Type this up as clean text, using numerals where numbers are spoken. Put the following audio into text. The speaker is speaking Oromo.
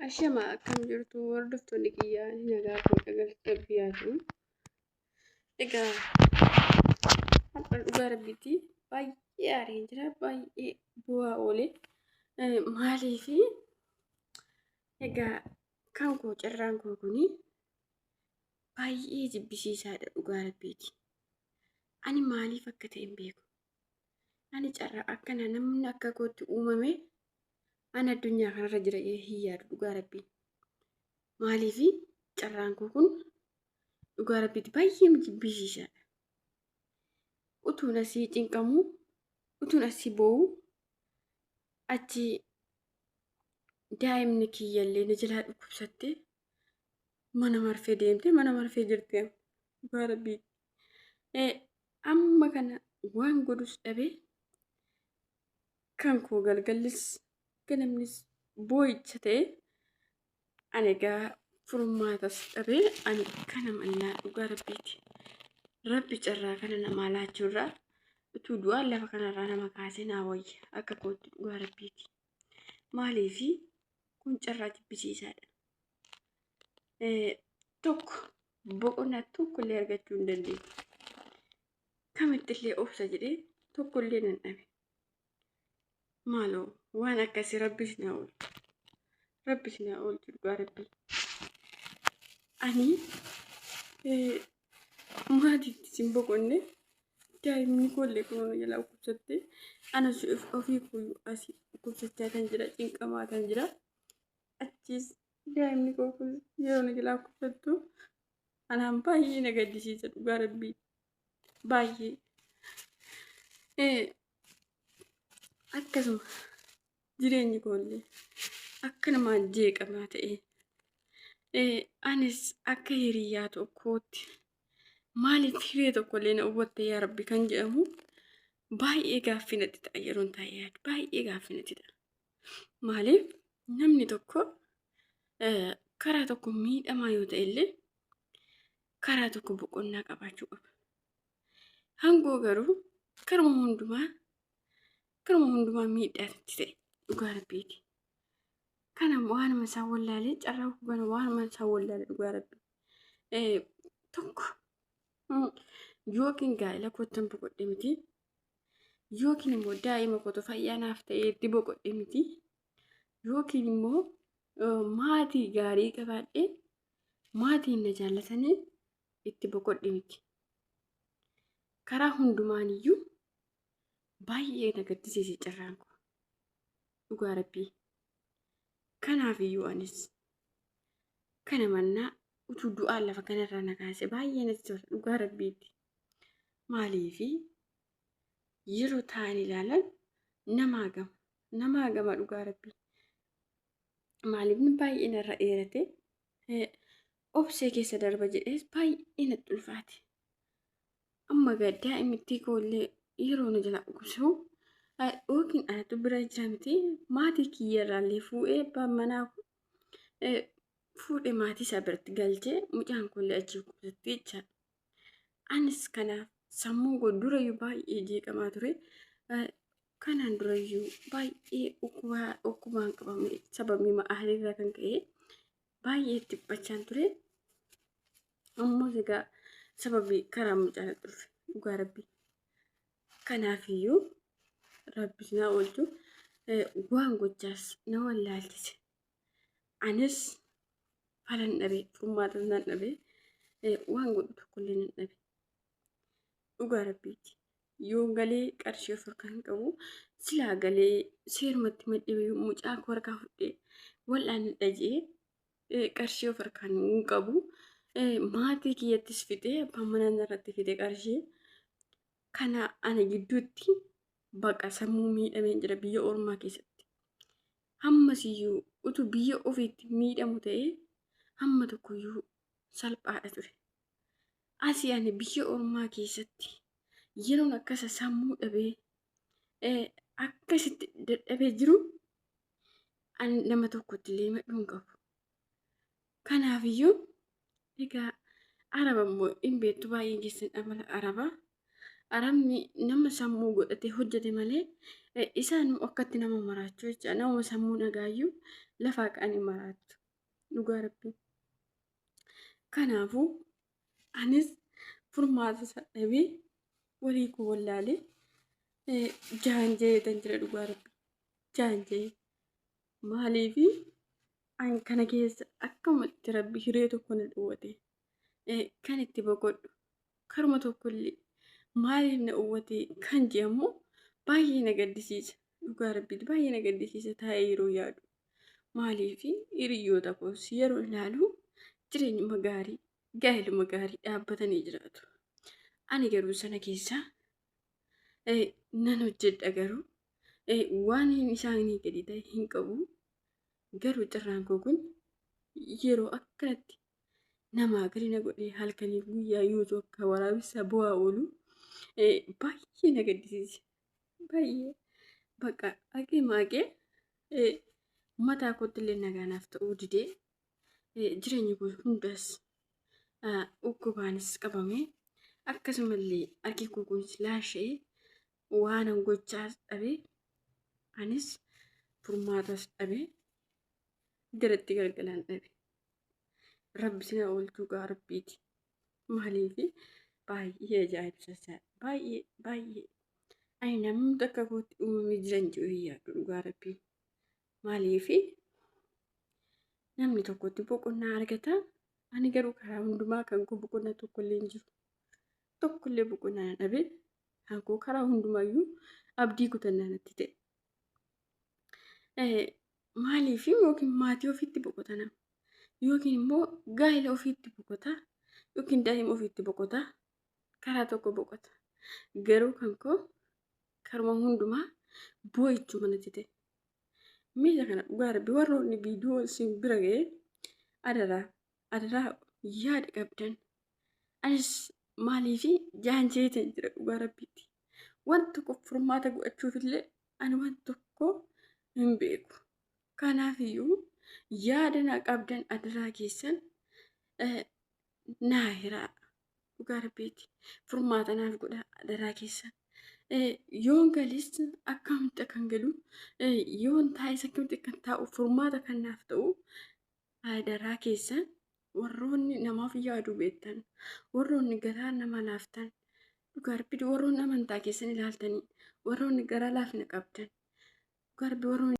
Ashama akkam jirtu hordoftoonni kiyyaa ni nagaa kan qagaltabbiyaatu. Egaa har'a dhugaa rabbiitii baay'ee aariin jira baay'ee bu'aa oole maaliifi egaa kan koo carraan koo kuni baay'ee jibbisiisaadha dhugaa rabbiiti. Ani maaliif akka ta'e hin beeku. Ani carraa akkana namni akka kootti uumame ana addunyaa kanarra jira hin yaadu dhugaa rabbii. Maaliifi carraan koo kun dhugaa rabbiitti baay'ee jibbisiisaadha. Utuun asii cinqamuu, utuun asii boo'uu, achi daa'imni kiyyallee na jalaa dhukkubsattee mana marfee deemtee mana marfee jirti dhugaa rabbii. Amma kana waan godhus dhabee kan koo galgallis ganamnis boo'icha ta'e ani egaa furmaatas dhabee ani kana mallaa dhugaa rabbiiti. Rabbi carraa kana namaa laachuurraa utuu du'aan lafa kanarraa nama kaasee naa wayya akka kootti dhugaa rabbiiti. Maaliifi kun carraa jibbisiisaadha. Tokko boqonnaa tokkollee argachuu hin dandeenye. Kamittillee obsa jedhee tokkollee nan dhabe. Maaloo waan akkasii rabbis na oolchu. Rabbis na oolchu dhugaa rabbii. Ani maatiitti sin boqonne daa'imni koollee kunuun jalaa dhukkubsattee anas ofii kooyyuu asii dhukkubsachaa kan jira cinqamaa kan jira. Achis daa'imni koo kun yeroo na jalaa dhukkubsattu anaan baay'ee na gaddisiisa dhugaa rabbii. Baay'ee akkasuma jireenyi koollee akka namaan jeeqamaa ta'e anis akka hiriyaa tokkootti maaliif hiree tokkollee na hubatte yaa rabbi kan jedhamu baay'ee gaaffii natti ta'a yeroon taa'ee yaadu baay'ee gaaffii natti ta'a. Maaliif namni tokko karaa tokko miidhamaa yoo ta'e illee karaa tokko boqonnaa qabaachuu qaba. Hangoo garuu karuma hundumaa miidhaatti ta'e dhugaa rabbiiti. Kana waanuma isaan wallaalee carraa hubana waanuma isaan wallaalee dhugaa rabbii. Tokko yookiin gaa'ela kottan boqodhe miti yookiin immoo daa'ima kootu fayyaanaaf ta'ee itti boqodhe miti yookiin immoo maatii gaarii qabaadhee maatiin na jaallatanii itti boqodhe miti. Karaa hundumaaniyyuu baay'ee na gaddisiise carraan koo dhugaa rabbii. Kanaafiyyuu anis kana mannaa utuu du'aan lafa kanarraa na kaase baay'ee natti tola dhugaa rabbiiti. Maaliifi yeroo ta'an ilaalan namaa gama dhugaa rabbii. Maaliif baay'ee narra dheerate obsee keessa darba jedhees baay'ee natti ulfaate. Amma daa'imti koollee yeroo na jalaa dhukkubsatu yookiin anatu bira jira miti maatii kiyyarraallee fuudhee abbaan manaa fuudhee maatii isaa biratti galchee mucaan koollee achi dhukkubsattee jechaadha. Anis kanaaf sammuu koo durayyuu baay'ee jeeqamaa ture. Kanaan durayyuu baay'ee dhukkubaan qabame sababii ma'aaliirraa kan ka'e baay'ee dhiphachaan ture. Ammoo egaa sababii karaa mucaan dhufe dhugaa rabbii. Kanaafiyyuu rabbis na oolchu waan gochaas na wallaalchise. Anis falan dhabee furmaatas nan dhabee waan godhu tokkollee nan dhabe. Dhugaa rabbiiti. Yoo galee qarshii of harkaa hin qabu silaa galee seerumatti madhibee mucaa koo harkaa fudhee wal'aan dhajee qarshii of harkaa hin qabu. Maatii kiyyattis fixee abbaan manaa irratti fixee qarshii kana ana gidduutti baqa sammuu miidhamee jira biyya ormaa keessatti. Hammasiyyuu utuu biyya ofiitti miidhamu ta'ee hamma tokkoyyuu salphaadha ture. Asii ani biyya ormaa keessatti yeroon akkasa sammuu dhabee akkasitti dadhabee jiru ani nama tokkotti illee madhuun qabu. Kanaafiyyuu egaa araba immoo hin beektu baay'ee keessan amala arabaa. Arabni nama sammuu godhatee hojjete malee isaan akkatti nama maraachuu jecha nama sammuu dhagaayyuu lafaa qanii maraattu dhugaa rabbii. Kanaafuu anis furmaata isaa dhabee walii koo wallaalee jaan jeetan jira dhugaa rabbii. Jaan jee maaliifi an kana keessa akkamatti rabbi hiree tokko na dhowwate kan itti boqodhu karuma tokkollee maaliif na dhowwate kan jedhamu baay'ee na gaddisiisa. Dhugaa rabbii baay'ee na gaddisiisa taa'ee yeroo yaadu. Maaliifi hiriyoota koos yeroo ilaalu jireenyuma gaarii gaa'eluma gaarii dhaabbatanii jiraatu. Ani garuu sana keessaa nan hojjedha garuu waan isaanii gadi ta'e hin qabu. Garuu carraan koo kun yeroo akkanatti namaa gadi na godhee halkanii guyyaa yuutu akka waraabessaa bu'aa oolu baay'ee na gaddisiise. Baay'ee bakka haqee maaqee mataa kootti illee nagaanaaf ta'uu didee jireenya koo hundas uggubaanis qabamee akkasumallee harki koo kunis laashee waanan gochaas dhabee anis furmaatas dhabee garatti galgalaan dhabe. Rabbi sina oolchuu gaa rabbiiti. Maaliifi baay'ee ajaa'ibsiisaa baay'ee ani namni akka kootti uumamee jiran jedhu yaadu dhugaa rabbii. Maaliifi namni tokkotti boqonnaa argata. Ani garuu karaa hundumaa kan koo boqonnaa tokkollee hin jiru. Tokkollee boqonnaa na dhabe kan koo karaa hundumaayyuu abdii kutannaa natti ta'e. Maaliifi yookiin maatii ofiitti boqotana yookiin immoo gaa'ela ofiitti boqota yookiin daa'ima ofiitti boqota karaa tokko boqota. Garuu kan koo karuma hundumaa boo'ichuma natti ta'e. Miila kana dhugaa rabbii warroonni viidiyoo isin bira ga'ee adaraa yaada qabdan anis maaliifi jaan jeetan jira dhugaa rabbiitti. Waan tokko furmaata godhachuufillee ani waan tokko hin beeku. Kanaafiyyuu yaada na qabdan adaraa keessan naa hiraa dhugaa rabbiitti furmaata naaf godha adaraa keessan. Yoon galis akkamitti kan galu yoon taa'es akkamitti kan taa'u furmaata kan naaf ta'u adaraa keessan warroonni namaaf yaadu beektan warroonni garaa nama laaftan dhugaa rabbii warroonni amantaa keessan ilaaltanii warroonni garaa laafina qabdan dhugaa rabbii warroonni